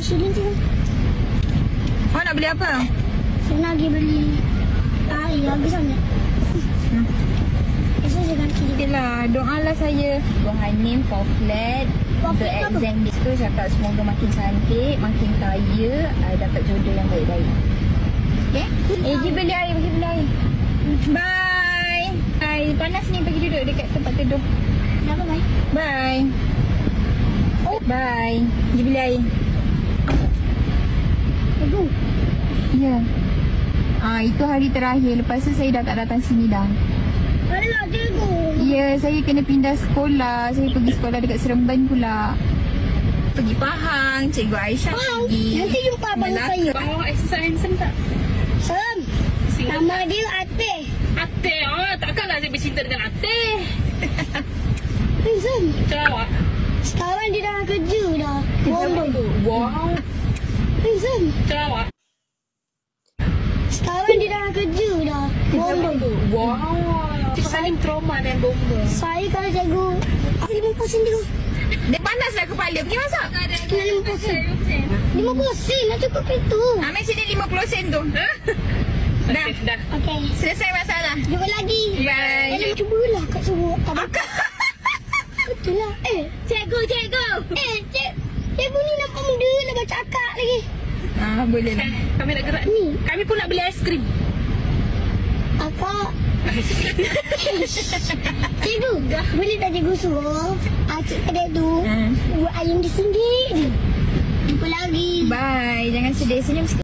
Sini tu. Awak nak beli apa? Saya nak pergi beli air habis sangat. Esok saya ganti. Itulah, doalah saya. Tuhan name for flat. The exam list tu cakap semoga makin cantik, makin kaya, dapat jodoh yang baik-baik. Okay? Pergi beli air, pergi beli air. Bye. Bye. Panas ni, pergi duduk dekat tempat tidur. Kenapa, bye? Bye. Bye. Pergi beli air. Aduh. Ya. Itu hari terakhir. Lepas tu saya dah tak datang sini dah. Alah, cikgu. Ya, saya kena pindah sekolah. Saya pergi sekolah dekat Seremban pula. Pergi Pahang. Cikgu Aisyah Faham? pergi. Nanti jumpa abang saya. Bawa handsome tak? Sam. Nama dia Ateh. Ate, takkanlah saya bercinta dengan Ate. Hey, Sam. Jawab. Sekarang dia dah kerja dah. Bombong. Wow. Hey, Sam. Jawab. Sekarang dia dah kerja dah. Bombong. Wow. Cikgu Salim trauma dengan bomba. Saya kalau cikgu 50% dia. Dia panaslah kepala. Pergi masak. Kena 50%. 50% nak cukup itu. Ambil sini 50 sen tu. Dah. Dah. Okey. Selesai masalah. Jumpa lagi. Bye. Dalam cubalah kat suruh abang. Betul lah. Cikgu. Cikgu ni nampak muda nak baca akak lagi. Boleh lah. Kami nak gerak Ni. Kami pun nak beli aiskrim. Akak. Cikgu. Boleh tak cikgu suruh cik kedai tu buat ayam di sini. Jumpa lagi. Bye. Jangan sedih. Senyum sikit.